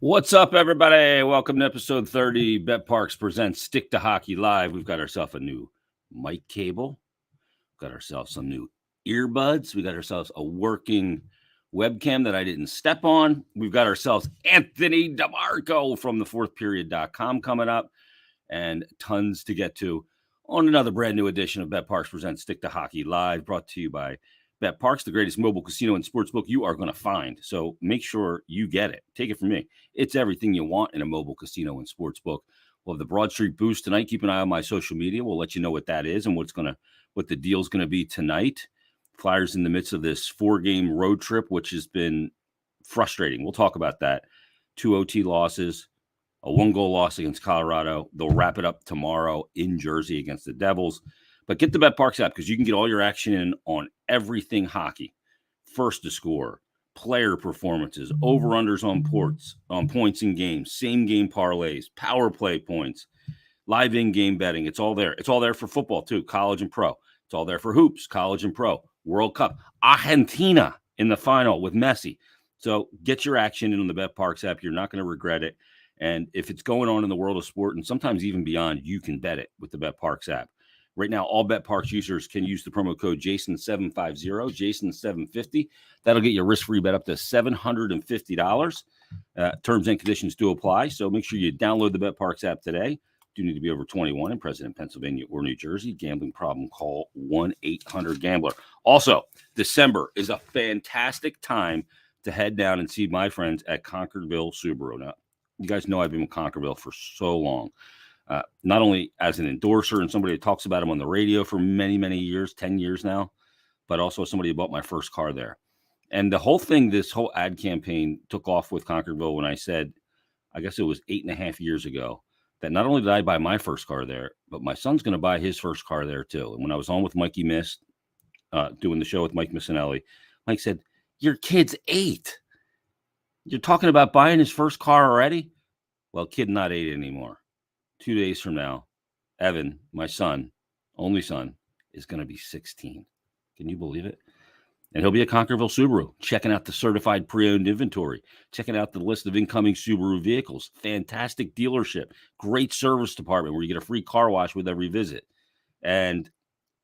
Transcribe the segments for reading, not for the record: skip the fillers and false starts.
What's up, everybody? Welcome to episode 30. Bet Parks presents Stick to Hockey Live. We've got ourselves a new mic cable. Got ourselves some new earbuds. We got ourselves a working webcam that I didn't step on. We've got ourselves Anthony DiMarco from thefourthperiod.com coming up, and tons to get to on another brand new edition of Bet Parks presents Stick to Hockey Live, brought to you by Bet Parks, the greatest mobile casino and sportsbook you are going to find. So make sure you get it. Take it from me. It's everything you want in a mobile casino and sportsbook. We'll have the Broad Street Boost tonight. Keep an eye on my social media. We'll let you know what that is and what the deal's going to be tonight. Flyers in the midst of this 4-game road trip, which has been frustrating. We'll talk about that. 2 OT losses, a 1-goal loss against Colorado. They'll wrap it up tomorrow in Jersey against the Devils. But get the Bet Parks app because you can get all your action in on everything hockey. First to score, player performances, over-unders on points in games, same-game parlays, power play points, live in-game betting. It's all there. It's all there for football, too, college and pro. It's all there for hoops, college and pro, World Cup, Argentina in the final with Messi. So get your action in on the Bet Parks app. You're not going to regret it. And if it's going on in the world of sport and sometimes even beyond, you can bet it with the Bet Parks app. Right now, all Bet Parks users can use the promo code Jason750, Jason750. That'll get your risk-free bet up to $750. Terms and conditions do apply, so make sure you download the Bet Parks app today. Do need to be over 21 and present in Pennsylvania or New Jersey. Gambling problem, call 1-800-GAMBLER. Also, December is a fantastic time to head down and see my friends at Concordville Subaru. Now, you guys know I've been with Concordville for so long. Not only as an endorser and somebody that talks about him on the radio for many, many years, 10 years now, but also somebody who bought my first car there. And the whole thing, this whole ad campaign took off with Concordville when I said, I guess it was 8.5 years ago, that not only did I buy my first car there, but my son's going to buy his first car there too. And when I was on with Mikey Mist, doing the show with Mike Missinelli, Mike said, your kid's 8. You're talking about buying his first car already? Well, kid not 8 anymore. 2 days from now, Evan, my son, only son, is going to be 16. Can you believe it? And he'll be at Concordville Subaru, checking out the certified pre-owned inventory, checking out the list of incoming Subaru vehicles. Fantastic dealership, great service department where you get a free car wash with every visit. And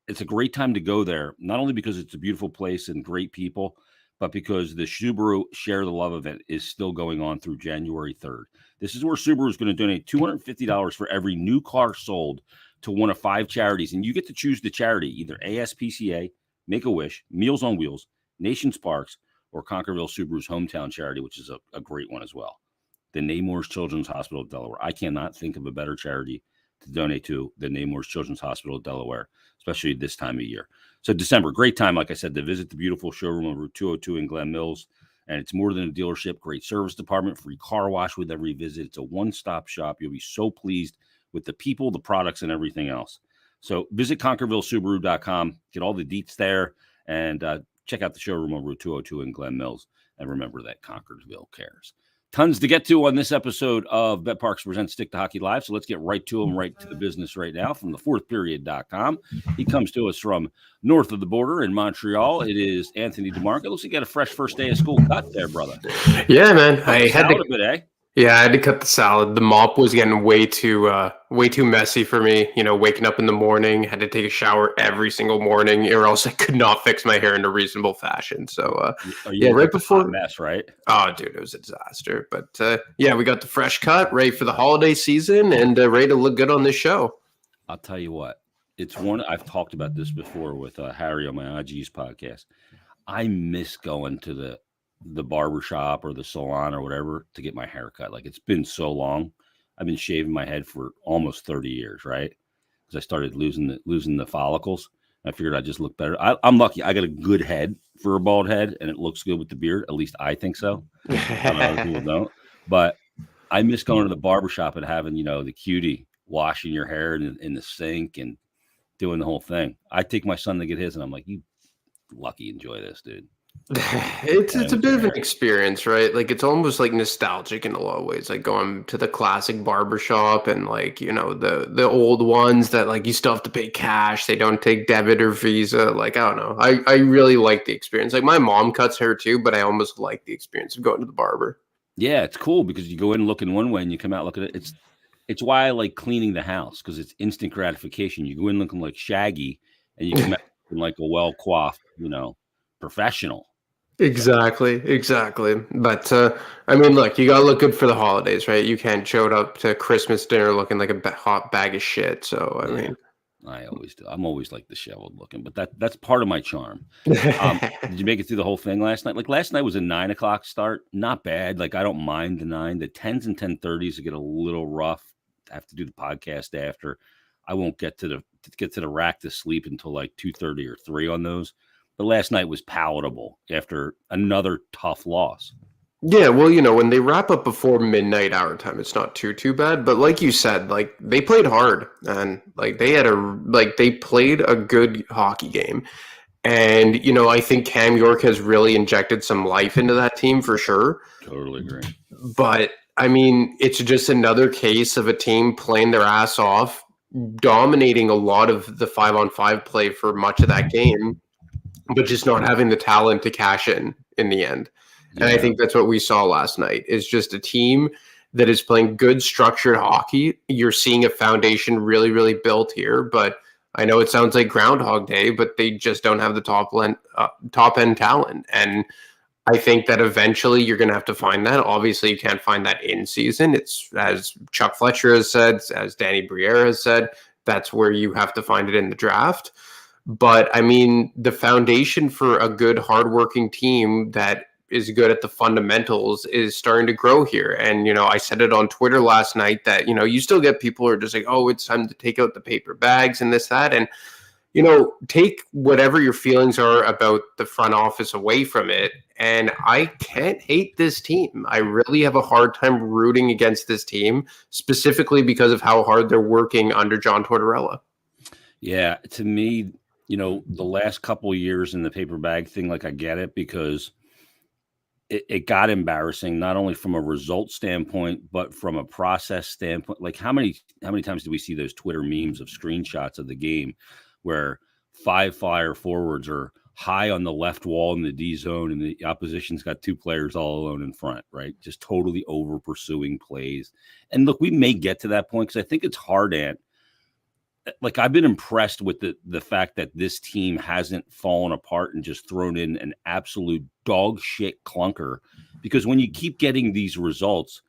it's a great time to go there, not only because it's a beautiful place and great people, but because the Subaru Share the Love event is still going on through January 3rd. This is where Subaru is going to donate $250 for every new car sold to one of 5 charities. And you get to choose the charity, either ASPCA, Make-A-Wish, Meals on Wheels, Nation Sparks, or Concordville Subaru's hometown charity, which is a great one as well. The Nemours Children's Hospital of Delaware. I cannot think of a better charity to donate to than Nemours Children's Hospital of Delaware, especially this time of year. So December, great time, like I said, to visit the beautiful showroom on Route 202 in Glen Mills. And it's more than a dealership, great service department, free car wash with every visit. It's a one-stop shop. You'll be so pleased with the people, the products, and everything else. So visit ConcordvilleSubaru.com, get all the deets there, and check out the showroom on Route 202 in Glen Mills. And remember that Concordville cares. Tons to get to on this episode of Bet Parks presents Stick to Hockey Live. So let's get right to him, right to the business right now from thefourthperiod.com. He comes to us from north of the border in Montreal. It is Anthony DiMarco. Looks like you got a fresh first day of school cut there, brother. Yeah, man. I had to a bit, eh? Yeah, I had to cut the salad. The mop was getting way too messy for me. You know, waking up in the morning, had to take a shower every single morning, or else I could not fix my hair in a reasonable fashion. So, right before mess, right? Oh, dude, it was a disaster. But we got the fresh cut, ready for the holiday season, and ready to look good on this show. I'll tell you what, it's one I've talked about this before with Harry on my IG's podcast. I miss going to the barbershop or the salon or whatever to get my hair cut. Like, it's been so long. I've been shaving my head for almost 30 years, right? Because I started losing the follicles. I figured I'd just look better. I'm lucky. I got a good head for a bald head, and it looks good with the beard. At least I think so. Other people don't. But I miss going to the barbershop and having, the cutie washing your hair in the sink and doing the whole thing. I take my son to get his, and I'm like, you lucky, enjoy this, dude. It's a bit of an experience, right? Like, it's almost like nostalgic in a lot of ways, like going to the classic barbershop and like, the old ones that like you still have to pay cash. They don't take debit or Visa. Like, I don't know. I really like the experience. Like, my mom cuts hair too, but I almost like the experience of going to the barber. Yeah, it's cool because you go in looking one way and you come out looking at it. It's why I like cleaning the house because it's instant gratification. You go in looking like Shaggy and you come out looking like a well coiffed, professional. Exactly. But I mean, look, you gotta look good for the holidays, right? You can't show up to Christmas dinner looking like a hot bag of shit. So I Yeah, mean, I always do. I'm always like disheveled looking, but that's part of my charm. Did you make it through the whole thing last night? Like last night was a 9 o'clock start. Not bad. Like I don't mind the 9. The 10s and 10:30s get a little rough. I have to do the podcast after. I won't get to the rack to sleep until like 2:30 or 3 on those. But last night was palatable after another tough loss. yeah, well, when they wrap up before midnight our time, it's not too bad. But like you said, like they played hard and like they played a good hockey game. And I think Cam York has really injected some life into that team for sure. Totally agree. But I mean, it's just another case of a team playing their ass off, dominating a lot of the 5-on-5 play for much of that game, but just not having the talent to cash in the end. And I think that's what we saw last night is just a team that is playing good structured hockey. You're seeing a foundation really, really built here, but I know it sounds like Groundhog Day, but they just don't have the top end talent. And I think that eventually you're going to have to find that. Obviously, you can't find that in season. It's as Chuck Fletcher has said, as Danny Briere has said, that's where you have to find it in the draft. But I mean, the foundation for a good, hardworking team that is good at the fundamentals is starting to grow here. And, I said it on Twitter last night that, you still get people who are just like, oh, it's time to take out the paper bags and this, that. And, take whatever your feelings are about the front office away from it. And I can't hate this team. I really have a hard time rooting against this team, specifically because of how hard they're working under John Tortorella. Yeah, to me, the last couple of years in the paper bag thing, like I get it because it got embarrassing, not only from a result standpoint, but from a process standpoint. Like how many times do we see those Twitter memes of screenshots of the game where 5 flyer forwards are high on the left wall in the D zone and the opposition's got 2 players all alone in front, right? Just totally over pursuing plays. And look, we may get to that point because I think it's hard, Ant. Like I've been impressed with the fact that this team hasn't fallen apart and just thrown in an absolute dog shit clunker, because when you keep getting these results,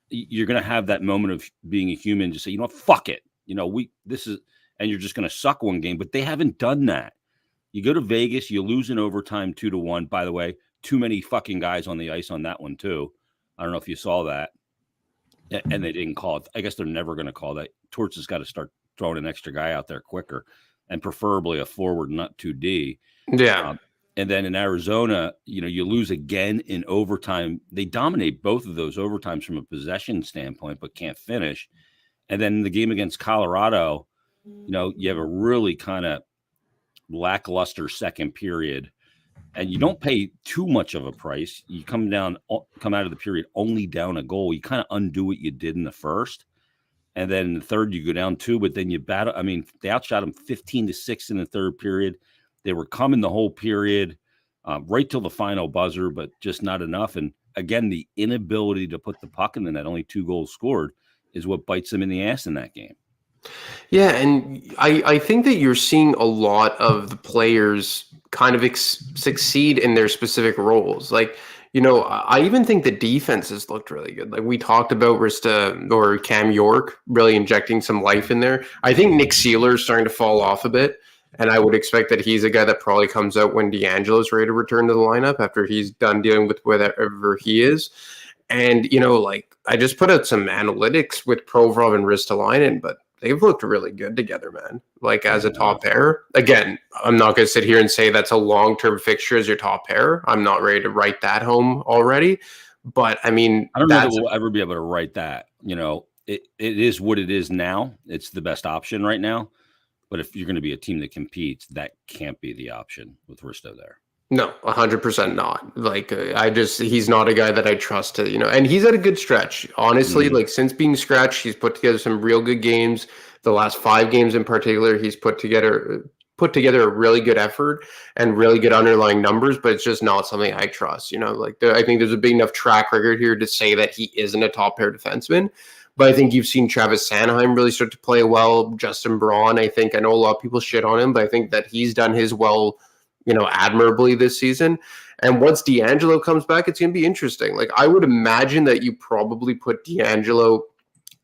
you're going to have that moment of being a human, just say, fuck it. And you're just going to suck one game, but they haven't done that. You go to Vegas, you lose in overtime 2-1. By the way, too many fucking guys on the ice on that one too. I don't know if you saw that. And they didn't call it. I guess they're never going to call that. Torts has got to start throwing an extra guy out there quicker, and preferably a forward, not 2D. Yeah. And then in Arizona, you lose again in overtime. They dominate both of those overtimes from a possession standpoint, but can't finish. And then in the game against Colorado, you have a really kind of lackluster second period, and you don't pay too much of a price. You come out of the period only down a goal. You kind of undo what you did in the first. And then in the third, you go down 2, but then you battle. I mean, they outshot them 15-6 in the third period. They were coming the whole period, right till the final buzzer, but just not enough. And again, the inability to put the puck in the net, only 2 goals scored, is what bites them in the ass in that game. Yeah, and I think that you're seeing a lot of the players kind of succeed in their specific roles. Like, I even think the defense has looked really good. Like we talked about Rista or Cam York really injecting some life in there. I think Nick Seeler is starting to fall off a bit, and I would expect that he's a guy that probably comes out when DeAngelo's ready to return to the lineup after he's done dealing with whatever he is. And, like I just put out some analytics with Provorov and Ristolainen, but they've looked really good together, man. Like as a top pair. Again, I'm not going to sit here and say that's a long-term fixture as your top pair. I'm not ready to write that home already. But I mean, I don't know that we'll ever be able to write that. It is what it is now. It's the best option right now. But if you're going to be a team that competes, that can't be the option with Risto there. No, 100% not. Like, he's not a guy that I trust to, and he's had a good stretch. Honestly, like since being scratched, he's put together some real good games. The last 5 games in particular, he's put together put together a really good effort and really good underlying numbers, but it's just not something I trust. Like I think there's a big enough track record here to say that he isn't a top pair defenseman. But I think you've seen Travis Sanheim really start to play well. Justin Braun, I know a lot of people shit on him, but I think that he's done his well, admirably this season. And once D'Angelo comes back, it's going to be interesting. Like, I would imagine that you probably put D'Angelo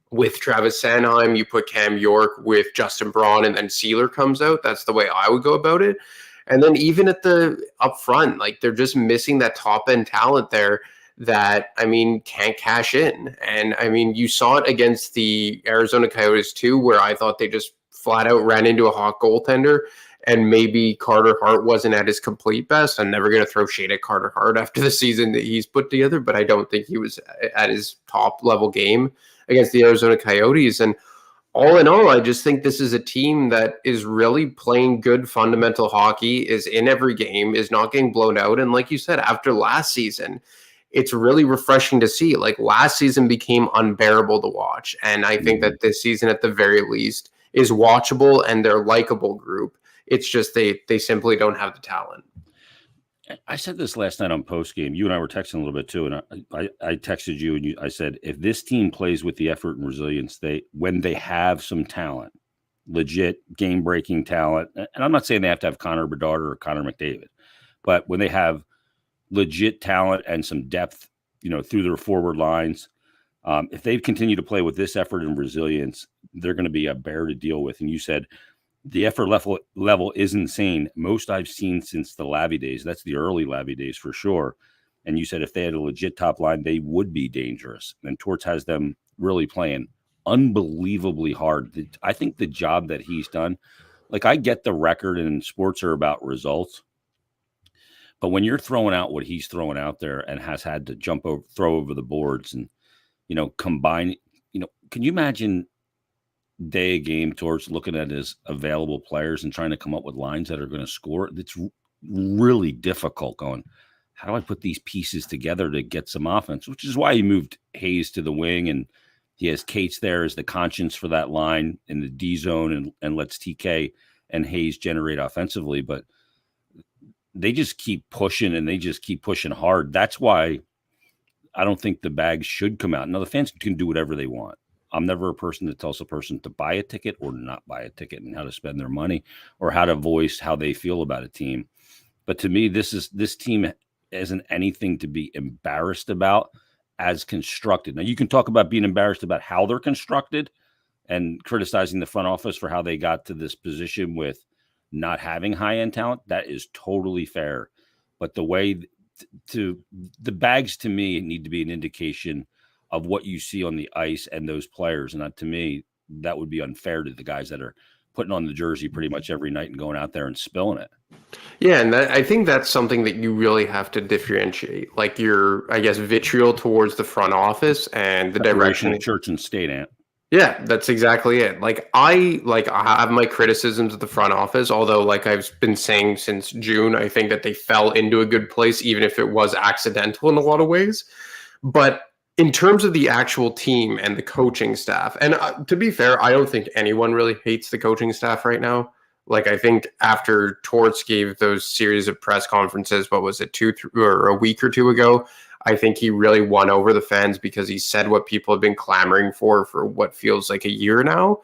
with Travis Sanheim, you put Cam York with Justin Braun, and then Sealer comes out. That's the way I would go about it. And then even at the up front, like, they're just missing that top end talent there that, can't cash in. And you saw it against the Arizona Coyotes too, where I thought they just flat out ran into a hot goaltender, and maybe Carter Hart wasn't at his complete best. I'm never going to throw shade at Carter Hart after the season that he's put together, but I don't think he was at his top level game against the Arizona Coyotes. And all in all, I just think this is a team that is really playing good fundamental hockey, is in every game, is not getting blown out. And like you said, after last season, it's really refreshing to see. Like, last season became unbearable to watch. And I think that this season, at the very least, is watchable, and they're a likable group. It's just they simply don't have the talent. I said this last night on postgame. You and I were texting a little bit too, and I texted you, and I said, if this team plays with the effort and resilience, when they have some talent, legit game-breaking talent, and I'm not saying they have to have Connor Bedard or Connor McDavid, but when they have legit talent and some depth, through their forward lines, if they continue to play with this effort and resilience, they're going to be a bear to deal with. And you said the effort level is insane. Most I've seen since the Lavy days. That's the early Lavy days for sure. And you said if they had a legit top line, they would be dangerous. And Torts has them really playing unbelievably hard. I think the job that he's done, like, I get the record and sports are about results. But when you're throwing out what he's throwing out there and has had to throw over the boards and, combine, can you imagine day a game towards looking at his available players and trying to come up with lines that are going to score? It's really difficult going, how do I put these pieces together to get some offense? Which is why he moved Hayes to the wing, and he has Cates there as the conscience for that line in the D zone, and lets TK and Hayes generate offensively. But they just keep pushing, and they just keep pushing hard. That's why I don't think the bags should come out. Now, the fans can do whatever they want. I'm never a person that tells a person to buy a ticket or not buy a ticket and how to spend their money or how to voice how they feel about a team. But to me, this team isn't anything to be embarrassed about as constructed. Now, you can talk about being embarrassed about how they're constructed and criticizing the front office for how they got to this position with not having high-end talent. That is totally fair. But the way the bags, to me, need to be an indication of what you see on the ice and those players. And to me, that would be unfair to the guys that are putting on the jersey pretty much every night and going out there and spilling it. Yeah, and I think that's something that you really have to differentiate. Like, your, I guess, vitriol towards the front office and the direction of church and state, Ant. Yeah, that's exactly it. I have my criticisms of the front office, although, like I've been saying since June, I think that they fell into a good place, even if it was accidental in a lot of ways. But in terms of the actual team and the coaching staff, and to be fair, I don't think anyone really hates the coaching staff right now. Like, I think after Torts gave those series of press conferences, what was it, or a week or two ago, I think he really won over the fans because he said what people have been clamoring for what feels like a year now.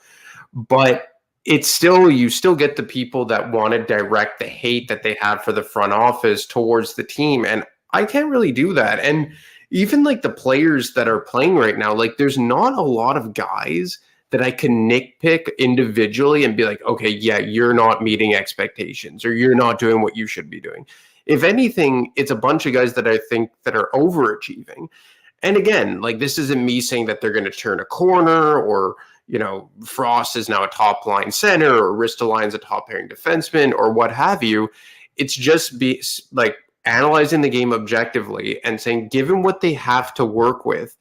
But it's still, you still get the people that want to direct the hate that they have for the front office towards the team. And I can't really do that. And even like the players that are playing right now, like, there's not a lot of guys that I can nitpick individually and be like, okay, yeah, you're not meeting expectations or you're not doing what you should be doing. If anything, it's a bunch of guys that I think that are overachieving. And again, like, this isn't me saying that they're going to turn a corner or, Frost is now a top line center or Ristolain's a top pairing defenseman or what have you. It's just analyzing the game objectively and saying, given what they have to work with,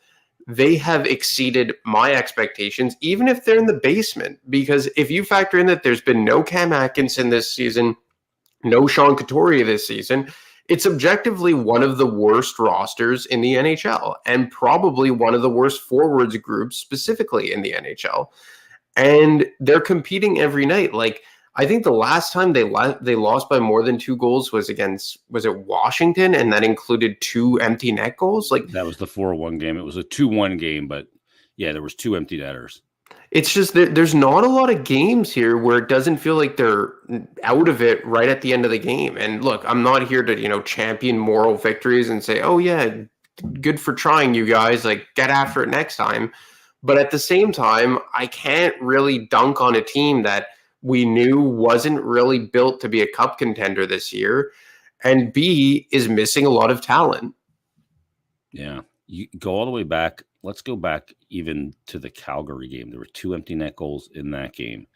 they have exceeded my expectations, even if they're in the basement. Because if you factor in that there's been no Cam Atkinson this season, no Sean Couturier this season, it's objectively one of the worst rosters in the NHL and probably one of the worst forwards groups specifically in the NHL. And they're competing every night. Like, I think the last time they lost by more than 2 goals was it Washington, and that included 2 empty net goals. Like that was the 4-1 game. It was a 2-1 game, but yeah, there was 2 empty netters. It's just there's not a lot of games here where it doesn't feel like they're out of it right at the end of the game. And look, I'm not here to champion moral victories and say, oh yeah, good for trying, you guys. Like, get after it next time. But at the same time, I can't really dunk on a team that we knew wasn't really built to be a cup contender this year, and B, is missing a lot of talent. Yeah. You go all the way back. Let's go back even to the Calgary game. There were 2 empty net goals in that game.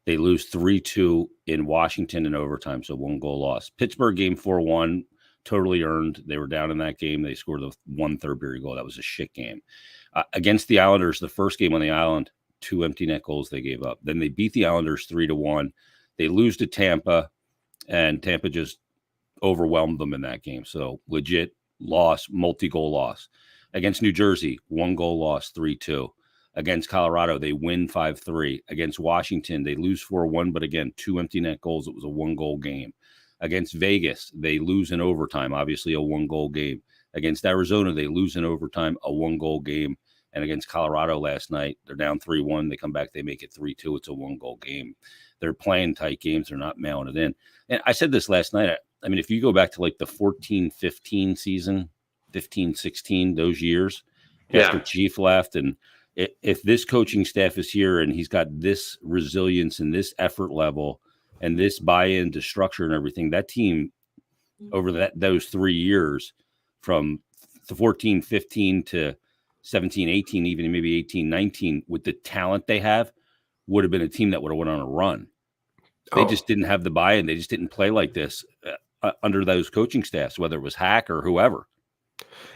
They lose 3-2 in Washington in overtime, so 1 goal loss. Pittsburgh game 4-1, totally earned. They were down in that game. They scored the 1 third-period goal. That was a shit game. Against the Islanders, the first game on the island, 2 empty net goals they gave up. Then they beat the Islanders 3-1. They lose to Tampa, and Tampa just overwhelmed them in that game. So legit loss, multi-goal loss. Against New Jersey, 1 goal loss, 3-2. Against Colorado, they win 5-3. Against Washington, they lose 4-1, but again, 2 empty net goals. It was a 1-goal game. Against Vegas, they lose in overtime, obviously a 1-goal game. Against Arizona, they lose in overtime, a 1-goal game. And against Colorado last night, they're down 3-1. They come back, they make it 3-2. It's a 1-goal game. They're playing tight games. They're not mailing it in. And I said this last night. I mean, if you go back to like the 14-15 season, 15-16, those years after Chief left, and if this coaching staff is here and he's got this resilience and this effort level and this buy-in to structure and everything, that team over those 3 years from 14-15 to 17-18, even maybe 18-19, with the talent they have, would have been a team that would have went on a run. They just didn't have the buy-in. They just didn't play like this under those coaching staffs, whether it was Hack or whoever.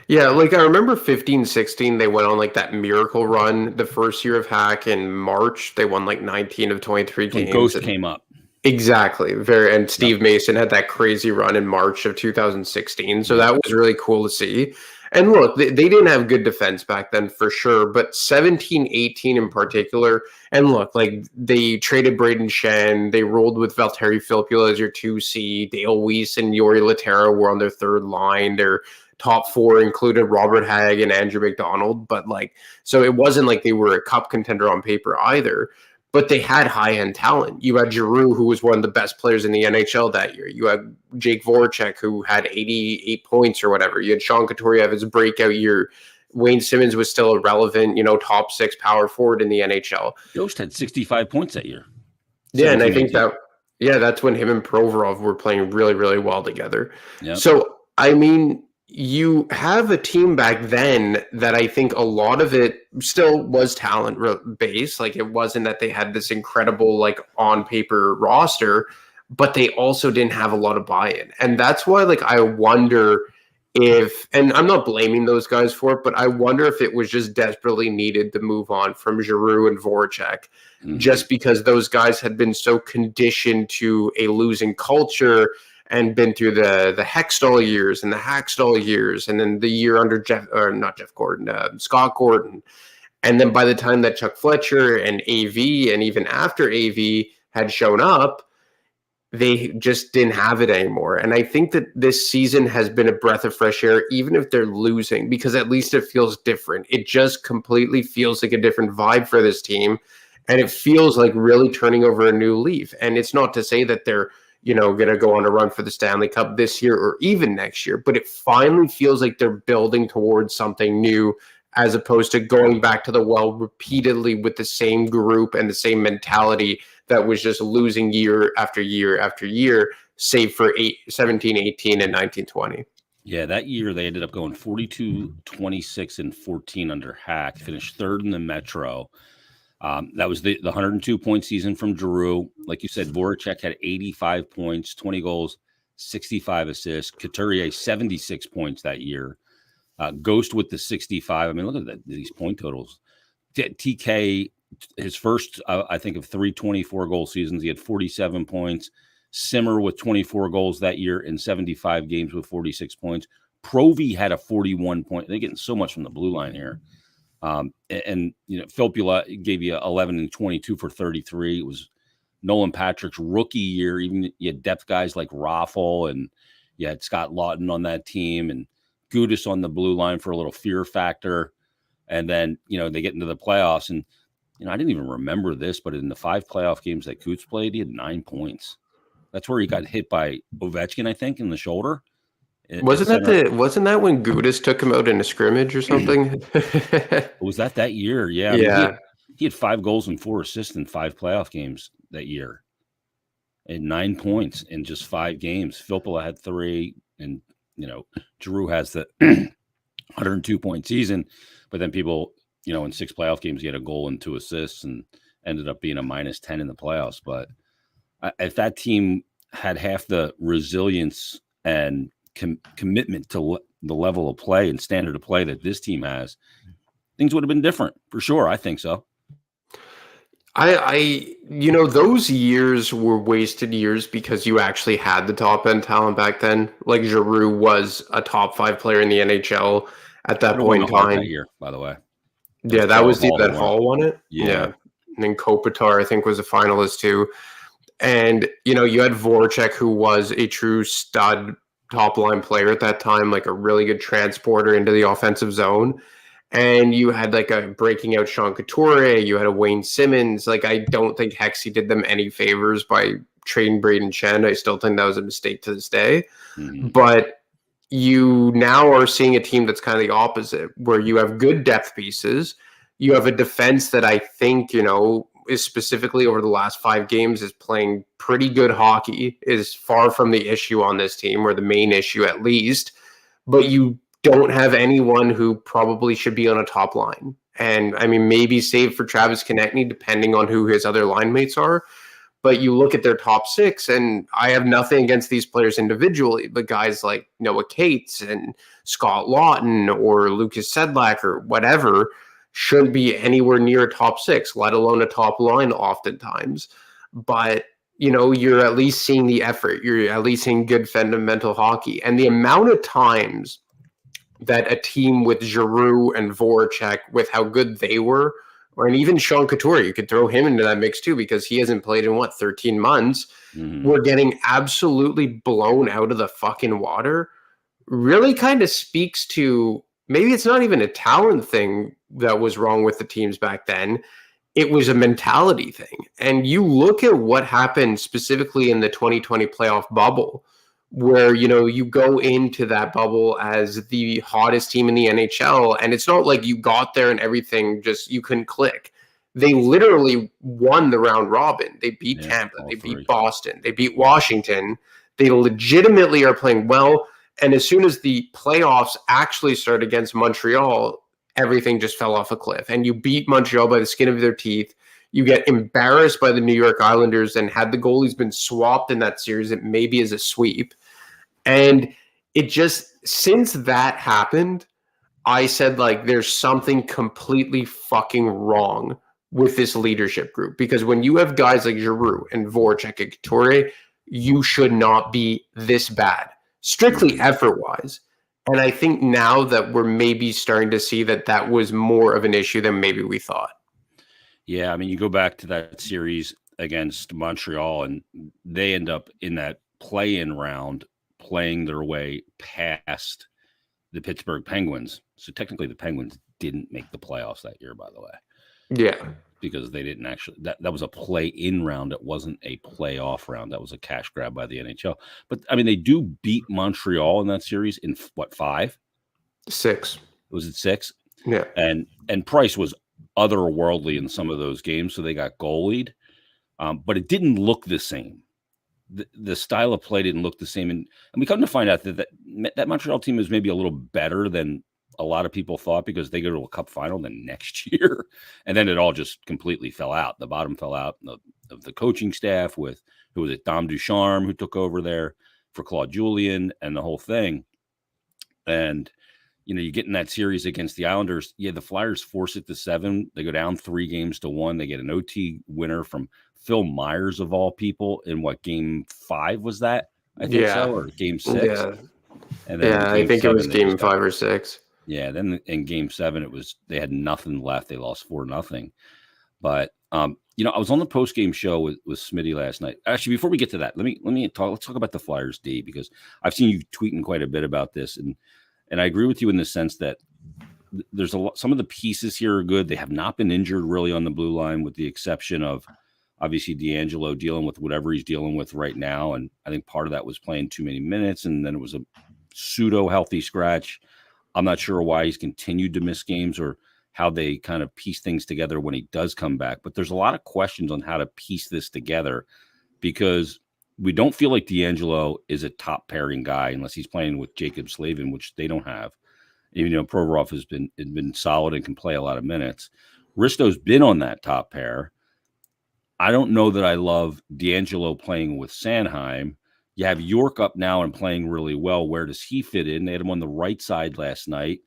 Yeah, like I remember 15-16, they went on like that miracle run the first year of Hack in March. They won like 19 of 23 games. Ghost came up. Exactly. And Steve Mason had that crazy run in March of 2016. So that was really cool to see. And look, they didn't have good defense back then for sure, but 17-18 in particular. And look, like they traded Braden Shen. They rolled with Valtteri Filppula as your 2C. Dale Weiss and Yori Laterra were on their third line. Their top 4 included Robert Hagg and Andrew McDonald. But like, so it wasn't like they were a cup contender on paper either. But they had high-end talent. You had Giroux, who was one of the best players in the NHL that year. You had Jake Voracek, who had 88 points or whatever. You had Sean Couturier have his breakout year. Wayne Simmons was still a relevant, top 6 power forward in the NHL. Ghost had 65 points that year. Yeah, and I think that's when him and Provorov were playing really, really well together. Yep. So, I mean, you have a team back then that I think a lot of it still was talent based. Like, it wasn't that they had this incredible, like, on paper roster, but they also didn't have a lot of buy-in. And that's why, like, I wonder if, and I'm not blaming those guys for it, but I wonder if it was just desperately needed to move on from Giroux and Voracek, just because those guys had been so conditioned to a losing culture and been through the Hextall years and the Hackstall years, and then the year under Scott Gordon. And then by the time that Chuck Fletcher and AV, and even after AV had shown up, they just didn't have it anymore. And I think that this season has been a breath of fresh air, even if they're losing, because at least it feels different. It just completely feels like a different vibe for this team. And it feels like really turning over a new leaf. And it's not to say that they're going to go on a run for the Stanley Cup this year or even next year. But it finally feels like they're building towards something new, as opposed to going back to the well repeatedly with the same group and the same mentality that was just losing year after year after year, save for 17, 18, and 19, 20. Yeah, that year they ended up going 42, 26, and 14 under Hack, finished third in the Metro. That was the 102-point season from Giroux. Like you said, Voracek had 85 points, 20 goals, 65 assists. Couturier, 76 points that year. Ghost with the 65. I mean, look at these point totals. TK, his first, I think, of 3 24-goal seasons, he had 47 points. Simmer with 24 goals that year in 75 games with 46 points. Provy had a 41 point. They're getting so much from the blue line here. And Filppula gave you 11 and 22 for 33. It was Nolan Patrick's rookie year, even you had depth guys like Raffle, and you had Scott Lawton on that team, and Gudis on the blue line for a little fear factor. And then, they get into the playoffs, and, I didn't even remember this, but in the 5 playoff games that Coots played, he had 9 points. That's where he got hit by Ovechkin, I think, in the shoulder. Wasn't that when Gudis took him out in a scrimmage or something? Was that year? Yeah. Yeah. I mean, he had 5 goals and 4 assists in 5 playoff games that year. And 9 points in just 5 games. Filppula had 3, and Giroux has the 102-point season. But then people, in 6 playoff games, he had a goal and 2 assists, and ended up being a -10 in the playoffs. But if that team had half the resilience and commitment to the level of play and standard of play that this team has, things would have been different for sure. I think so. Those years were wasted years because you actually had the top end talent back then. Like Giroux was a top 5 player in the NHL at that point in time. That year, by the way. Yeah, that was that Hall won it. Yeah. And then Kopitar, I think, was a finalist too. And, you had Voracek, who was a true stud top line player at that time, like a really good transporter into the offensive zone. And you had like a breaking out Sean Couturier, you had a Wayne Simmons. Like, I don't think Hexy did them any favors by trading Braden Chen. I still think that was a mistake to this day. Mm-hmm. But you now are seeing a team that's kind of the opposite, where you have good depth pieces. You have a defense that I think, is specifically over the last 5 games is playing pretty good hockey, is far from the issue on this team, or the main issue at least. But you don't have anyone who probably should be on a top line. And I mean, maybe save for Travis Konechny, depending on who his other line mates are. But you look at their top 6, and I have nothing against these players individually, but guys like Noah Cates and Scott Lawton or Lucas Sedlak or whatever shouldn't be anywhere near a top 6, let alone a top line oftentimes. But, you're at least seeing the effort. You're at least seeing good fundamental hockey. And the amount of times that a team with Giroux and Voracek, with how good they were, and even Sean Couturier, you could throw him into that mix too, because he hasn't played in 13 months. Mm-hmm. We're getting absolutely blown out of the fucking water. Really kind of speaks to, maybe it's not even a talent thing that was wrong with the teams back then. It was a mentality thing. And you look at what happened specifically in the 2020 playoff bubble, where, you go into that bubble as the hottest team in the NHL, and it's not like you got there and everything just, you couldn't click. They literally won the round robin. They beat Tampa, they beat Boston, they beat Washington. They legitimately are playing well. And as soon as the playoffs actually started against Montreal, everything just fell off a cliff. And you beat Montreal by the skin of their teeth. You get embarrassed by the New York Islanders, and had the goalies been swapped in that series, it maybe is a sweep. And it just, since that happened, I said, like, there's something completely fucking wrong with this leadership group. Because when you have guys like Giroux and Voracek and Couturier, you should not be this bad, strictly effort-wise. And I think now that we're maybe starting to see that was more of an issue than maybe we thought. Yeah, I mean, you go back to that series against Montreal, and they end up in that play-in round playing their way past the Pittsburgh Penguins. So technically the Penguins didn't make the playoffs that year, by the way. Yeah. Because they didn't actually, that was a play-in round. It wasn't a playoff round. That was a cash grab by the NHL. But, I mean, they do beat Montreal in that series in, 5? 6. Was it 6? Yeah. And Price was otherworldly in some of those games, so they got goalied. But it didn't look the same. The style of play didn't look the same. And we come to find out that Montreal team is maybe a little better than a lot of people thought, because they go to a cup final the next year. And then it all just completely fell out. The bottom fell out of the coaching staff with, who was it, Dom Ducharme, who took over there for Claude Julien and the whole thing. And, you get in that series against the Islanders. Yeah, the Flyers force it to 7. They go down 3-1. They get an OT winner from Phil Myers, of all people, in game 5 was that? I think so, or game 6. Yeah, and then I think it was game 5 or 6. Yeah, then in game 7, they had nothing left. They lost 4-0. But I was on the post game show with Smitty last night. Actually, before we get to that, let's talk about the Flyers D, because I've seen you tweeting quite a bit about this, and I agree with you in the sense that there's some of the pieces here are good. They have not been injured really on the blue line, with the exception of obviously D'Angelo dealing with whatever he's dealing with right now. And I think part of that was playing too many minutes, and then it was a pseudo healthy scratch. I'm not sure why he's continued to miss games or how they kind of piece things together when he does come back. But there's a lot of questions on how to piece this together, because we don't feel like D'Angelo is a top pairing guy unless he's playing with Jacob Slavin, which they don't have. Even though Provorov has been solid and can play a lot of minutes. Risto's been on that top pair. I don't know that I love D'Angelo playing with Sanheim. You have York up now and playing really well. Where does he fit in? They had him on the right side last night,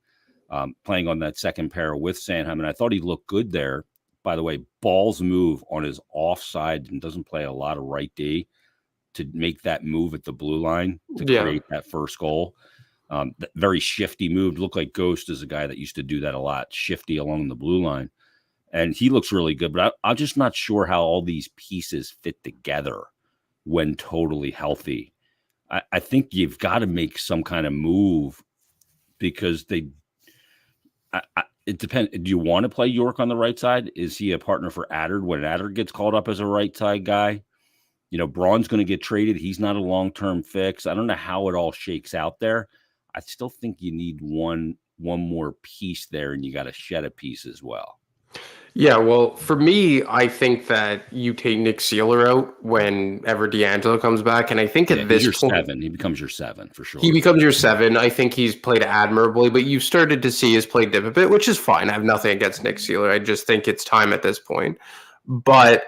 playing on that second pair with Sanheim, and I thought he looked good there. By the way, Ball's move on his offside and doesn't play a lot of right D to make that move at the blue line to create that first goal. Very shifty move. Looked like Ghost is a guy that used to do that a lot, shifty along the blue line. And he looks really good, but I'm just not sure how all these pieces fit together when totally healthy. I think you've got to make some kind of move, because it depends. Do you want to play York on the right side? Is he a partner for Adder when Adder gets called up as a right side guy? Braun's going to get traded. He's not a long-term fix. I don't know how it all shakes out there. I still think you need one more piece there, and you got to shed a piece as well. Yeah, well, for me, I think that you take Nick Seeler out whenever D'Angelo comes back, and I think at this point, 7. He becomes your 7 for sure. He becomes your 7. I think he's played admirably, but you've started to see his play dip a bit, which is fine. I have nothing against Nick Seeler. I just think it's time at this point. But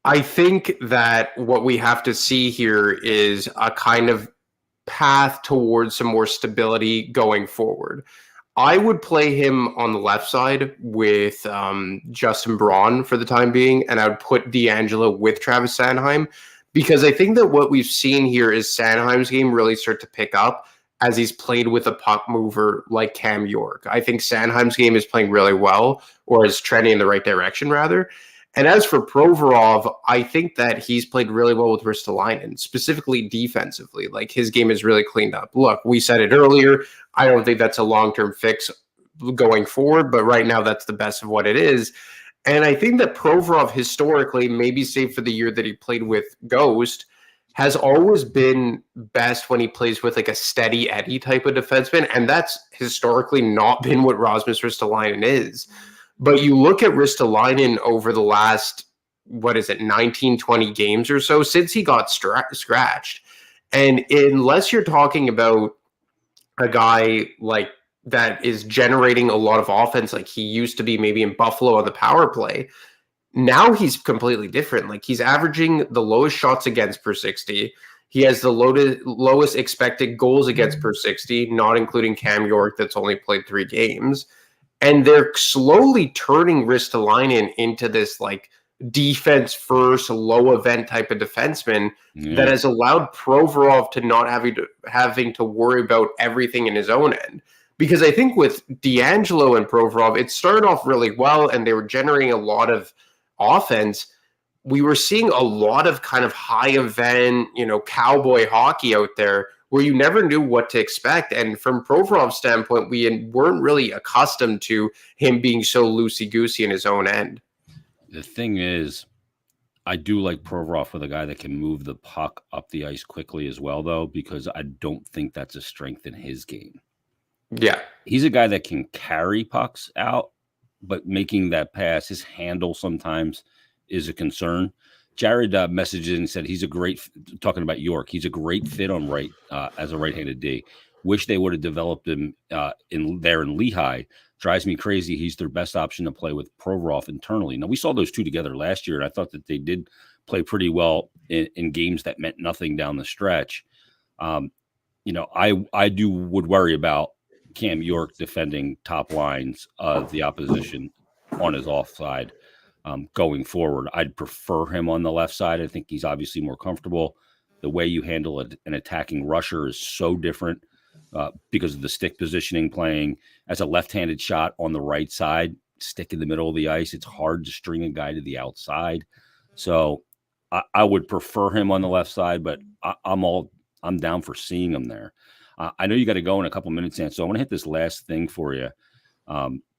I think that what we have to see here is a kind of path towards some more stability going forward. I would play him on the left side with Justin Braun for the time being, and I would put D'Angelo with Travis Sanheim, because I think that what we've seen here is Sanheim's game really start to pick up as he's played with a puck mover like Cam York. I think Sanheim's game is playing really well, or is trending in the right direction, rather. And as for Provorov, I think that he's played really well with Ristolainen, specifically defensively. Like, his game is really cleaned up. Look, we said it earlier. I don't think that's a long-term fix going forward, but right now that's the best of what it is. And I think that Provorov historically, maybe save for the year that he played with Ghost, has always been best when he plays with like a steady Eddie type of defenseman. And that's historically not been what Rasmus Ristolainen is. But you look at Ristolainen over the last, 19, 20 games or so since he got scratched. And unless you're talking about a guy like that is generating a lot of offense like he used to be maybe in Buffalo on the power play, now he's completely different. Like, he's averaging the lowest shots against per 60. He has the lowest expected goals against per 60, not including Cam York that's only played 3 games. And they're slowly turning Ristolainen into this like defense first, low event type of defenseman that has allowed Provorov to not having to worry about everything in his own end. Because I think with D'Angelo and Provorov, it started off really well and they were generating a lot of offense. We were seeing a lot of kind of high event, cowboy hockey out there where you never knew what to expect. And from Provorov's standpoint, we weren't really accustomed to him being so loosey-goosey in his own end. The thing is, I do like Provorov with a guy that can move the puck up the ice quickly as well, though, because I don't think that's a strength in his game. Yeah. He's a guy that can carry pucks out, but making that pass, his handle sometimes is a concern. Jared messaged and said he's a great, talking about York, he's a great fit on right as a right-handed D. Wish they would have developed him in Lehigh. Drives me crazy. He's their best option to play with Provorov internally. Now, we saw those two together last year, and I thought that they did play pretty well in games that meant nothing down the stretch. I would worry about Cam York defending top lines of the opposition on his offside. Going forward, I'd prefer him on the left side. I think he's obviously more comfortable. The way you handle an attacking rusher is so different because of the stick positioning. Playing as a left-handed shot on the right side stick in the middle of the ice. It's hard to string a guy to the outside. So I would prefer him on the left side, but I'm down for seeing him there. I know you got to go in a couple minutes, and so I want to hit this last thing for you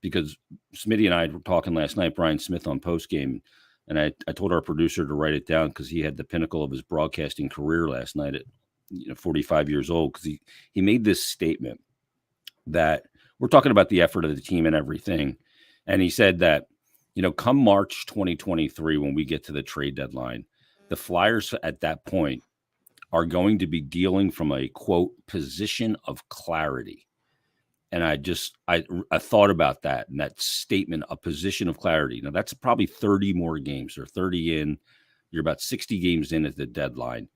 because Smitty and I were talking last night, Brian Smith on postgame, and I told our producer to write it down because he had the pinnacle of his broadcasting career last night at 45 years old, because he made this statement that we're talking about the effort of the team and everything. And he said that, come March 2023, when we get to the trade deadline, the Flyers at that point are going to be dealing from a, quote, position of clarity. And I thought about that and that statement, a position of clarity. Now, that's probably 30 more games, or 30 in. You're about 60 games in at the deadline.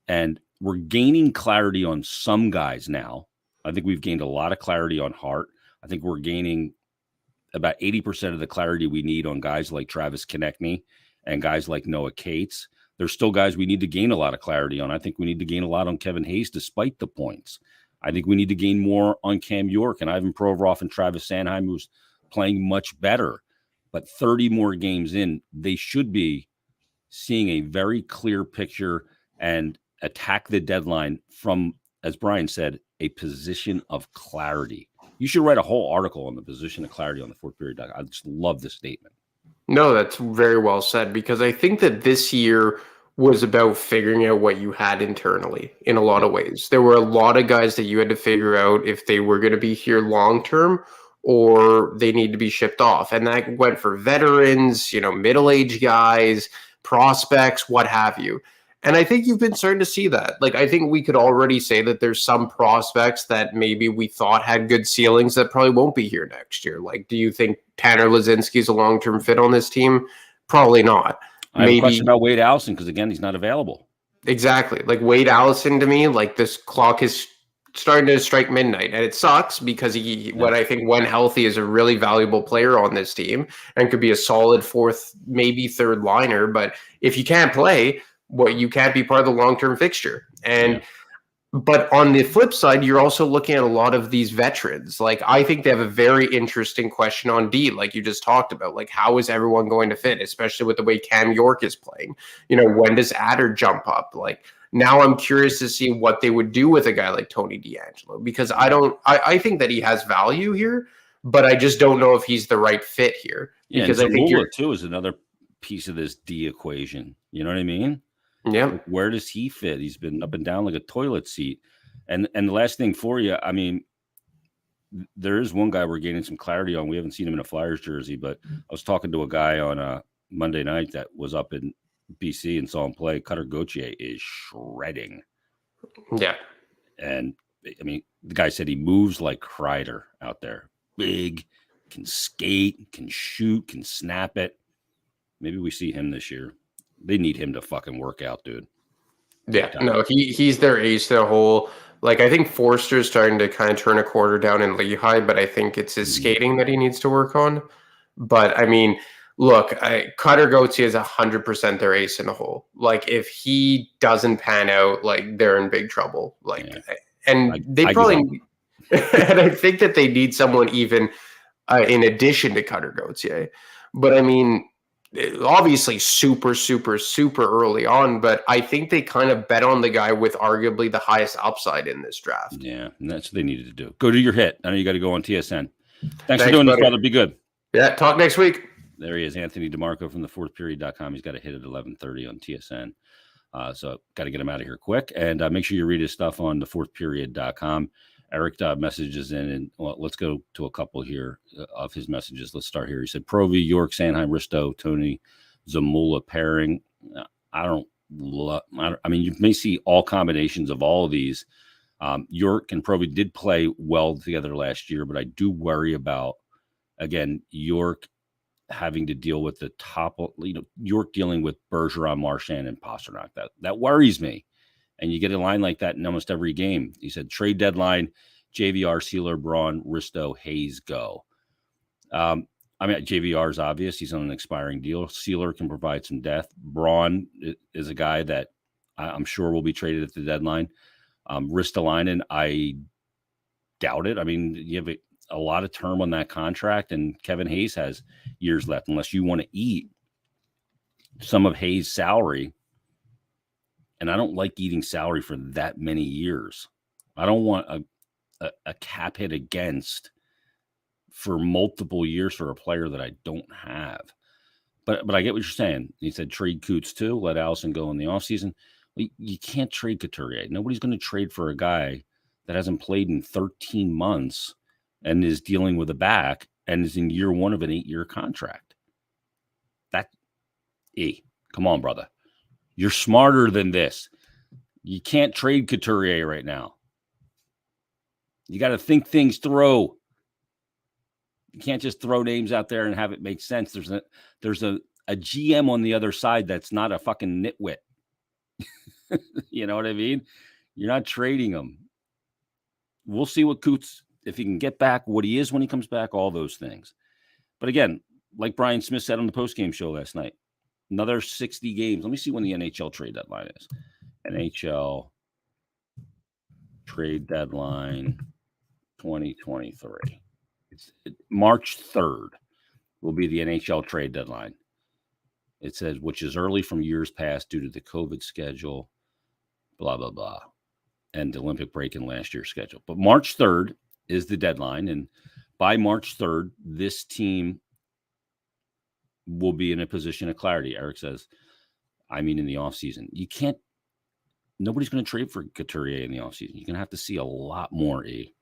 And we're gaining clarity on some guys now. I think we've gained a lot of clarity on Hart. I think we're gaining about 80% of the clarity we need on guys like Travis Konechny and guys like Noah Cates. There's still guys we need to gain a lot of clarity on. I think we need to gain a lot on Kevin Hayes despite the points. I think we need to gain more on Cam York and Ivan Provorov and Travis Sanheim, who's playing much better. But 30 more games in, they should be seeing a very clear picture and attack the deadline from, as Brian said, a position of clarity. You should write a whole article on the position of clarity on the fourth period. I just love this statement. No, that's very well said, because I think that this year was about figuring out what you had internally in a lot of ways. There were a lot of guys that you had to figure out if they were going to be here long-term or they need to be shipped off. And that went for veterans, middle-aged guys, prospects, what have you. And I think you've been starting to see that. Like, I think we could already say that there's some prospects that maybe we thought had good ceilings that probably won't be here next year. Like, do you think Tanner Lazinski is a long-term fit on this team? Probably not. I have a question about Wade Allison, because, again, he's not available. Exactly. Like, Wade Allison, to me, like, this clock is starting to strike midnight. And it sucks because what I think, when healthy, is a really valuable player on this team and could be a solid fourth, maybe third liner. But if you can't play, you can't be part of the long-term fixture. And but on the flip side, you're also looking at a lot of these veterans. Like, I think they have a very interesting question on D, like you just talked about. Like, how is everyone going to fit, especially with the way Cam York is playing? When does Adder jump up? Like, now I'm curious to see what they would do with a guy like Tony DeAngelo, because I think that he has value here, but I just don't know if he's the right fit here. Because I think too is another piece of this D equation. You know what I mean? Yeah. Where does he fit? He's been up and down like a toilet seat. And the last thing for you, I mean, there is one guy we're gaining some clarity on. We haven't seen him in a Flyers jersey, but I was talking to a guy on a Monday night that was up in BC and saw him play. Cutter Gauthier is shredding. Yeah. And I mean, the guy said he moves like Kreider out there. Big, can skate, can shoot, can snap it. Maybe we see him this year. They need him to fucking work out, dude. Yeah, no, he's their ace to the whole. Like, I think Forster's starting to kind of turn a quarter down in Lehigh, but I think it's his skating that he needs to work on. But I mean, look, Cutter Gauthier is 100% their ace in the hole. Like, if he doesn't pan out, like, they're in big trouble. Like, and they probably, and I think that they need someone even in addition to Cutter Gauthier. But I mean, obviously super, super, super early on, but I think they kind of bet on the guy with arguably the highest upside in this draft. Yeah, and that's what they needed to do. Go do your hit. I know you got to go on TSN. Thanks for doing this, brother. Be good. Yeah, talk next week. There he is, Anthony DiMarco from the fourthperiod.com. He's got a hit at 11:30 on TSN. So got to get him out of here quick. And make sure you read his stuff on the fourthperiod.com. Eric messages in, and let's go to a couple here of his messages. Let's start here. He said, Provy, York, Sanheim, Risto, Tony, Zamula pairing. I mean, you may see all combinations of all of these. York and Provy did play well together last year, but I do worry about, again, York having to deal with the top, York dealing with Bergeron, Marchand, and Pasternak. That worries me. And you get a line like that in almost every game. He said, trade deadline, JVR, Sealer, Braun, Risto, Hayes, go. I mean, JVR is obvious. He's on an expiring deal. Sealer can provide some depth. Braun is a guy that I'm sure will be traded at the deadline. Ristolainen, I doubt it. I mean, you have a lot of term on that contract, and Kevin Hayes has years left unless you want to eat some of Hayes' salary. And I don't like eating salary for that many years. I don't want a cap hit against for multiple years for a player that I don't have. But I get what you're saying. He said trade Coots too, let Allison go in the offseason. You can't trade Couturier. Nobody's going to trade for a guy that hasn't played in 13 months and is dealing with a back and is in year one of an 8-year contract. Come on, brother. You're smarter than this. You can't trade Couturier right now. You got to think things through. You can't just throw names out there and have it make sense. There's a GM on the other side that's not a fucking nitwit. You know what I mean? You're not trading him. We'll see what Coots, if he can get back, what he is when he comes back, all those things. But again, like Brian Smith said on the postgame show last night, another 60 games. Let me see when the NHL trade deadline is. NHL trade deadline 2023. March 3rd will be the NHL trade deadline. It says, which is early from years past due to the COVID schedule, blah, blah, blah, and the Olympic break in last year's schedule. But March 3rd is the deadline. And by March 3rd, this team will be in a position of clarity. Eric says, I mean, in the offseason. Nobody's going to trade for Couturier in the offseason. You're going to have to see a lot more, E.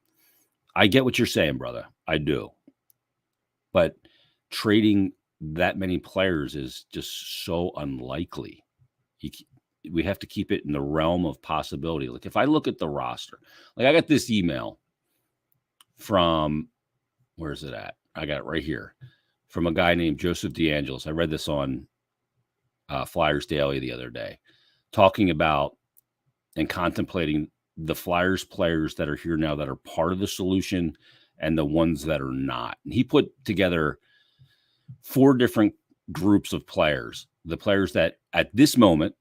I get what you're saying, brother. I do. But trading that many players is just so unlikely. We have to keep it in the realm of possibility. Like if I look at the roster, like I got this email from, where's it at? I got it right here from a guy named Joseph DeAngelis. I read this on Flyers Daily the other day, talking about and contemplating the Flyers players that are here now that are part of the solution and the ones that are not. And he put together 4 different groups of players. The players that at this moment,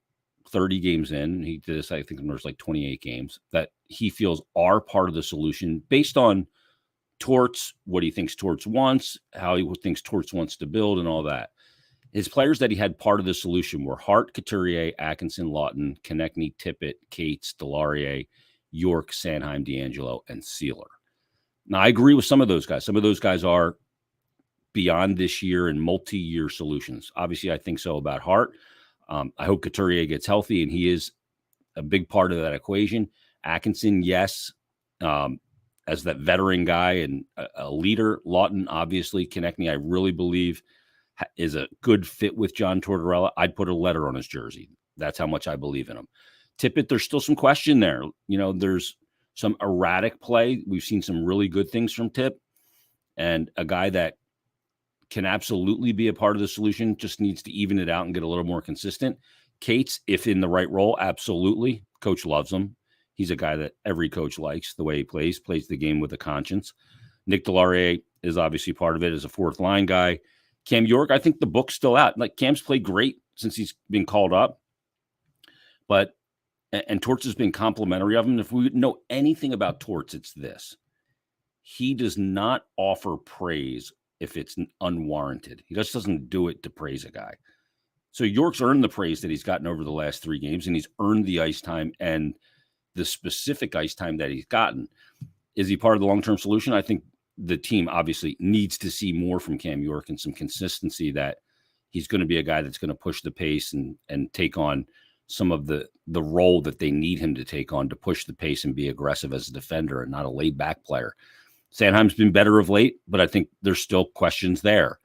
30 games in, he did this, I think there's like 28 games, that he feels are part of the solution based on Torts, what he thinks Torts wants, how he thinks Torts wants to build and all that. His players that he had part of the solution were Hart, Couturier, Atkinson, Lawton, Konechny, Tippett, Cates, Delarier, York, Sanheim, DeAngelo, and Sealer. Now, I agree with some of those guys. Some of those guys are beyond this year and multi-year solutions. Obviously, I think so about Hart. I hope Couturier gets healthy, and he is a big part of that equation. Atkinson, yes, as that veteran guy and a leader. Lawton, obviously. Konechny, I really believe, is a good fit with John Tortorella. I'd put a letter on his jersey. That's how much I believe in him. Tippett, there's still some question there. You know, there's some erratic play. We've seen some really good things from Tip, and a guy that can absolutely be a part of the solution, just needs to even it out and get a little more consistent. Cates, if in the right role, absolutely. Coach loves him. He's a guy that every coach likes, the way he plays the game with a conscience. Nick Delarier is obviously part of it as a fourth line guy. Cam York, I think the book's still out. Like, Cam's played great since he's been called up. And Torts has been complimentary of him. If we know anything about Torts, it's this. He does not offer praise if it's unwarranted. He just doesn't do it to praise a guy. So York's earned the praise that he's gotten over the last 3 games, and he's earned the ice time and the specific ice time that he's gotten. Is he part of the long-term solution? I think the team obviously needs to see more from Cam York and some consistency that he's going to be a guy that's going to push the pace and take on some of the role that they need him to take on to push the pace and be aggressive as a defender and not a laid-back player. Sanheim's been better of late, but I think there's still questions there.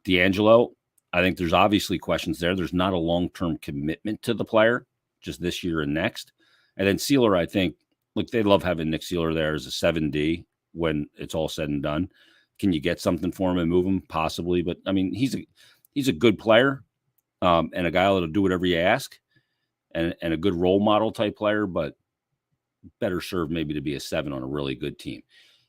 DeAngelo, I think there's obviously questions there. There's not a long-term commitment to the player, just this year and next. And then Sealer, I think, look, they love having Nick Sealer there as a 7D when it's all said and done. Can you get something for him and move him? Possibly. But, I mean, he's a good player and a guy that'll do whatever you ask and a good role model type player, but better served maybe to be a 7 on a really good team.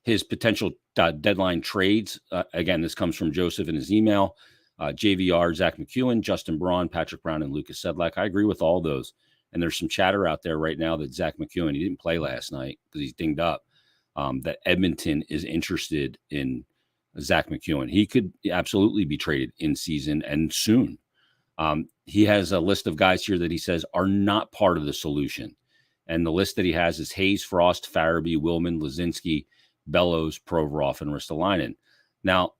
His potential deadline trades, again, this comes from Joseph in his email, JVR, Zach McEwen, Justin Braun, Patrick Brown, and Lucas Sedlak. I agree with all those. And there's some chatter out there right now that Zach McEwen, he didn't play last night because he's dinged up. that Edmonton is interested in Zach McEwen. He could absolutely be traded in season and soon. He has a list of guys here that he says are not part of the solution. And the list that he has is Hayes, Frost, Farabee, Willman, Lazinski, Bellows, Provorov, and Ristolainen. Now,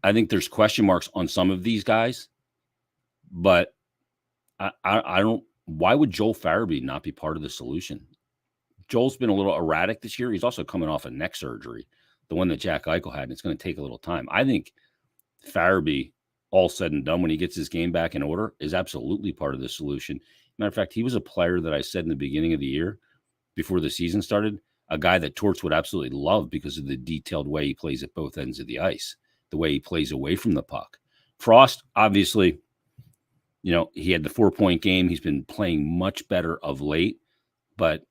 I think there's question marks on some of these guys, but I don't. Why would Joel Farabee not be part of the solution? Joel's been a little erratic this year. He's also coming off a neck surgery, the one that Jack Eichel had, and it's going to take a little time. I think Farabee, all said and done, when he gets his game back in order, is absolutely part of the solution. Matter of fact, he was a player that I said in the beginning of the year, before the season started, a guy that Torts would absolutely love because of the detailed way he plays at both ends of the ice, the way he plays away from the puck. Frost, obviously, he had the 4-point game. He's been playing much better of late, but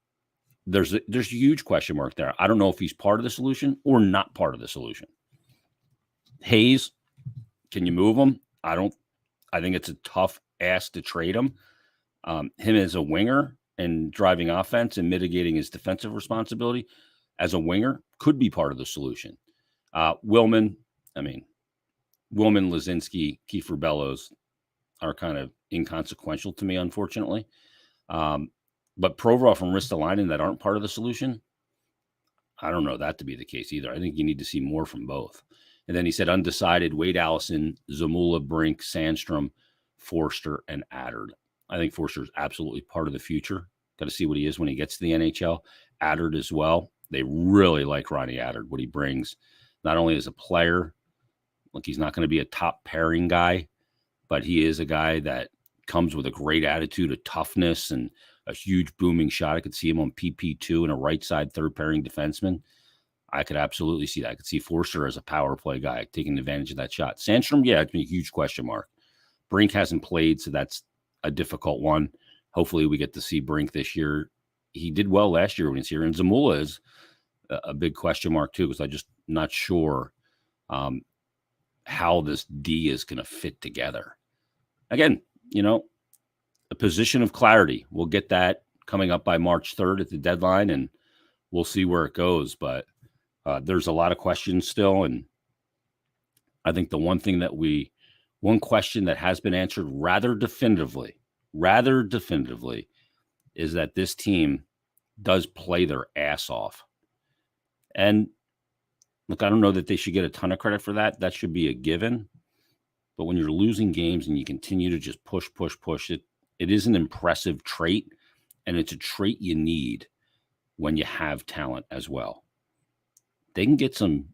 there's a huge question mark there. I don't know if he's part of the solution or not part of the solution. Hayes, can you move him? I think it's a tough ask to trade him. Him as a winger and driving offense and mitigating his defensive responsibility as a winger could be part of the solution. Willman, Lazinski, Kiefer Bellows are kind of inconsequential to me, unfortunately. But Provorov and Ristolainen that aren't part of the solution, I don't know that to be the case either. I think you need to see more from both. And then he said undecided, Wade Allison, Zamula, Brink, Sandstrom, Forster, and Adard. I think Forster is absolutely part of the future. Got to see what he is when he gets to the NHL. Adard as well. They really like Ronnie Adard, what he brings, not only as a player. Look, he's not going to be a top pairing guy, but he is a guy that comes with a great attitude, a toughness, and a huge booming shot. I could see him on PP2 and a right side third pairing defenseman. I could absolutely see that. I could see Forster as a power play guy taking advantage of that shot. Sandstrom, yeah, it's been a huge question mark. Brink hasn't played, so that's a difficult one. Hopefully we get to see Brink this year. He did well last year when he's here. And Zamula is a big question mark too, because I'm just not sure how this D is going to fit together. Again, a position of clarity. We'll get that coming up by March 3rd at the deadline, and we'll see where it goes. But there's a lot of questions still. And I think the one question that has been answered rather definitively is that this team does play their ass off. And look, I don't know that they should get a ton of credit for that. That should be a given. But when you're losing games and you continue to just push, it is an impressive trait, and it's a trait you need when you have talent as well. They can get some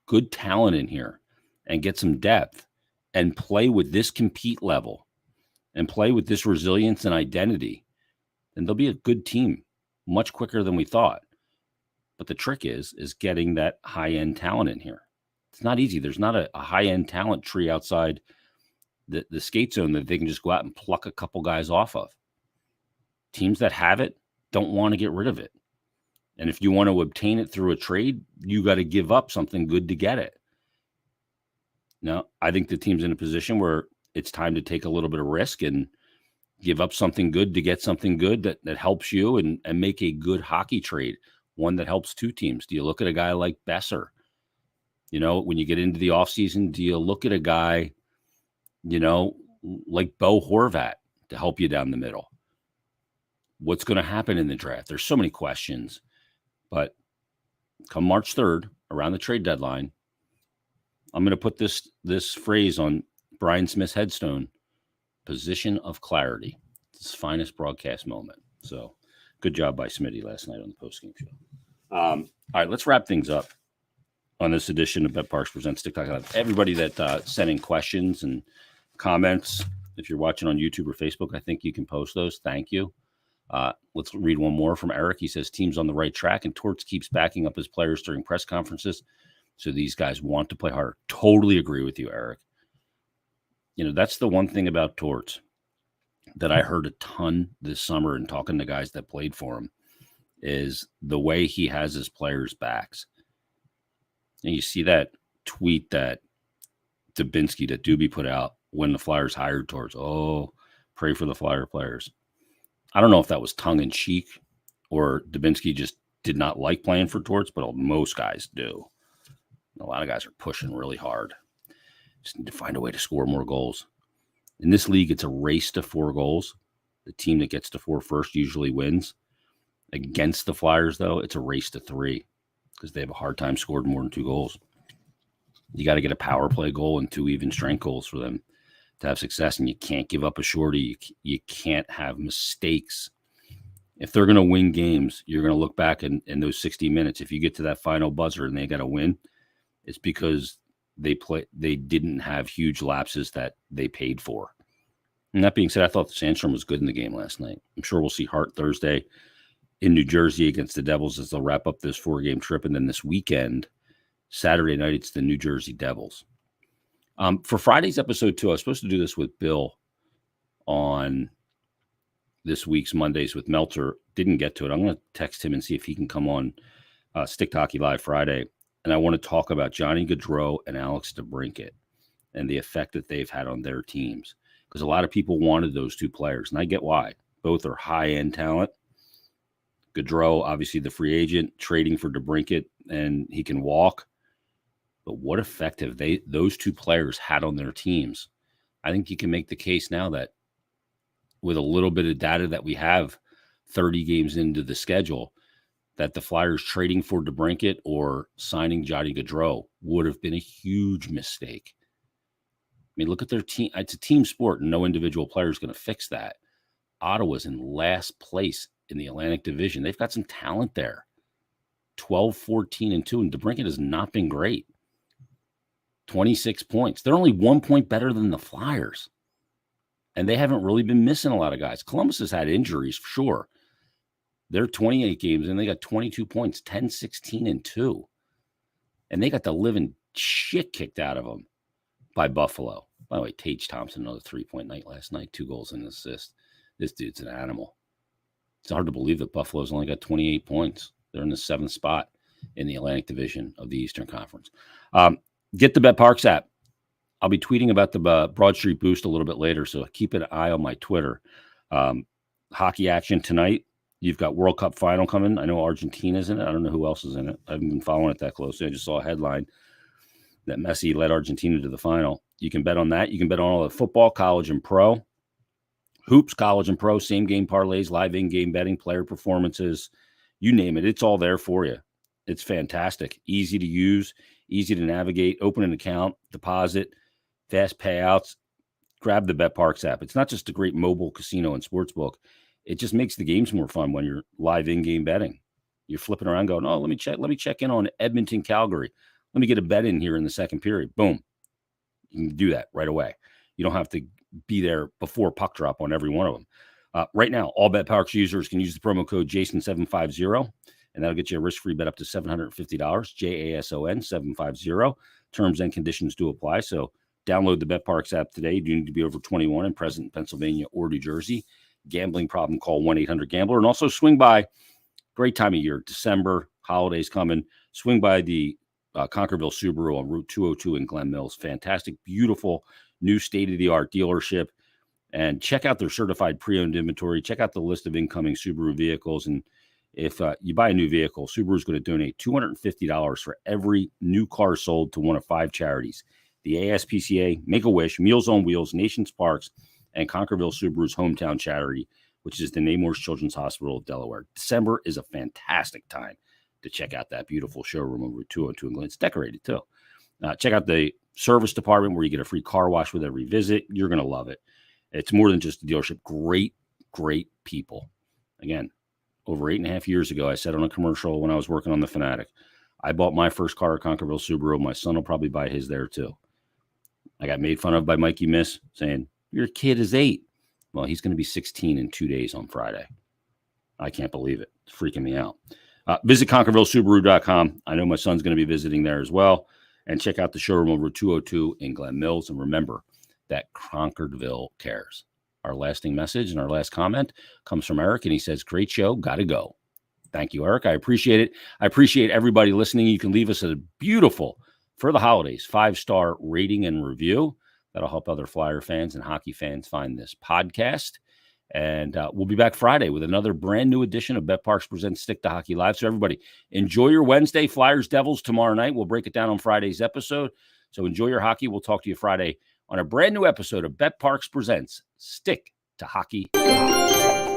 good talent in here and get some depth and play with this compete level and play with this resilience and identity, then they'll be a good team much quicker than we thought. But the trick is getting that high-end talent in here. It's not easy. There's not a high-end talent tree outside the skate zone that they can just go out and pluck a couple guys off of. Teams that have it don't want to get rid of it. And if you want to obtain it through a trade, you got to give up something good to get it. Now, I think the team's in a position where it's time to take a little bit of risk and give up something good to get something good that helps you and make a good hockey trade, one that helps two teams. Do you look at a guy like Besser? When you get into the offseason, do you look at a guy, like Bo Horvat to help you down the middle? What's going to happen in the draft? There's so many questions. But come March 3rd, around the trade deadline, I'm going to put this phrase on Brian Smith's headstone: position of clarity. It's his finest broadcast moment. So good job by Smitty last night on the postgame show. All right, let's wrap things up on this edition of Bet Parks Presents TikTok Live. Everybody that sent in questions and comments, if you're watching on YouTube or Facebook, I think you can post those. Thank you. Let's read one more from Eric. He says, team's on the right track, and Torts keeps backing up his players during press conferences. So these guys want to play harder. Totally agree with you, Eric. That's the one thing about Torts that I heard a ton this summer and talking to guys that played for him is the way he has his players' backs. And you see that tweet that Dubinsky, that Doobie put out when the Flyers hired Torts. Oh, pray for the Flyer players. I don't know if that was tongue in cheek or Dubinsky just did not like playing for Torts, but most guys do. A lot of guys are pushing really hard. Just need to find a way to score more goals. In this league, it's a race to 4 goals. The team that gets to 4 first usually wins. Against the Flyers, though, it's a race to 3 because they have a hard time scoring more than 2 goals. You got to get a power play goal and 2 even strength goals for them to have success, and you can't give up a shorty. You can't have mistakes. If they're going to win games, you're going to look back in those 60 minutes. If you get to that final buzzer and they got to win, it's because they didn't have huge lapses that they paid for. And that being said, I thought Sandstrom was good in the game last night. I'm sure we'll see Hart Thursday in New Jersey against the Devils as they'll wrap up this 4-game trip. And then this weekend, Saturday night, it's the New Jersey Devils. For Friday's episode 2, I was supposed to do this with Bill on this week's Mondays with Meltzer. Didn't get to it. I'm going to text him and see if he can come on Stick to Hockey Live Friday. And I want to talk about Johnny Gaudreau and Alex DeBrincat and the effect that they've had on their teams. Because a lot of people wanted those 2 players, and I get why. Both are high-end talent. Gaudreau, obviously the free agent, trading for DeBrincat, and he can walk. But what effect have those 2 players had on their teams? I think you can make the case now that with a little bit of data that we have 30 games into the schedule, that the Flyers trading for DeBrincat or signing Johnny Gaudreau would have been a huge mistake. I mean, look at their team. It's a team sport, and no individual player is going to fix that. Ottawa's in last place in the Atlantic Division. They've got some talent there. 12-14-2, and DeBrincat has not been great. 26 points. They're only 1 point better than the Flyers. And they haven't really been missing a lot of guys. Columbus has had injuries, for sure. They're 28 games, and they got 22 points, 10-16-2. And they got the living shit kicked out of them by Buffalo. By the way, Tage Thompson, another 3-point night last night, 2 goals and an assist. This dude's an animal. It's hard to believe that Buffalo's only got 28 points. They're in the 7th spot in the Atlantic Division of the Eastern Conference. Get the BetParks app. I'll be tweeting about the Broad Street Boost a little bit later, so keep an eye on my Twitter. Hockey action tonight. You've got World Cup final coming. I know Argentina's in it. I don't know who else is in it. I haven't been following it that closely. I just saw a headline that Messi led Argentina to the final. You can bet on that. You can bet on all the football, college, and pro. Hoops, college, and pro, same game parlays, live in-game betting, player performances, you name it. It's all there for you. It's fantastic. Easy to use, easy to navigate, open an account, deposit, fast payouts. Grab the BetParks app. It's not just a great mobile casino and sportsbook. It just makes the games more fun when you're live in-game betting. You're flipping around going, oh, let me check in on Edmonton, Calgary. Let me get a bet in here in the second period. Boom. You can do that right away. You don't have to be there before puck drop on every one of them. Right now, all BetParks users can use the promo code JASON750, and that'll get you a risk-free bet up to $750, JASON 750. Terms and conditions do apply, so download the BetParks app today. You need to be over 21 and present in Pennsylvania or New Jersey. Gambling problem, call 1-800-GAMBLER. And also swing by, great time of year, December, holidays coming. Swing by the Conquerville Subaru on Route 202 in Glen Mills. Fantastic, beautiful, new state-of-the-art dealership. And check out their certified pre-owned inventory. Check out the list of incoming Subaru vehicles. And if you buy a new vehicle, Subaru is going to donate $250 for every new car sold to one of 5 charities: the ASPCA, Make-A-Wish, Meals on Wheels, Nations Parks, and Conquerville Subaru's hometown charity, which is the Nemours Children's Hospital of Delaware. December is a fantastic time to check out that beautiful showroom on Route 202 in Glen. It's decorated too. Check out the service department where you get a free car wash with every visit. You're going to love it. It's more than just a dealership. Great, great people. Again, over 8.5 years ago, I said on a commercial when I was working on the Fanatic, I bought my first car at Conquerville Subaru. My son will probably buy his there too. I got made fun of by Mikey Miss saying, your kid is 8. Well, he's going to be 16 in 2 days on Friday. I can't believe it. It's freaking me out. Visit ConquervilleSubaru.com. I know my son's going to be visiting there as well. And check out the showroom over 202 in Glen Mills. And remember that Concordville cares. Our lasting message and our last comment comes from Eric, and he says, great show, gotta go. Thank you, Eric. I appreciate it. I appreciate everybody listening. You can leave us a beautiful, for the holidays, 5-star rating and review. That'll help other Flyer fans and hockey fans find this podcast. And we'll be back Friday with another brand new edition of Bet Parks Presents Stick to Hockey Live. So everybody, enjoy your Wednesday. Flyers Devils tomorrow night. We'll break it down on Friday's episode. So enjoy your hockey. We'll talk to you Friday on a brand new episode of Bet Parks Presents Stick to Hockey Live.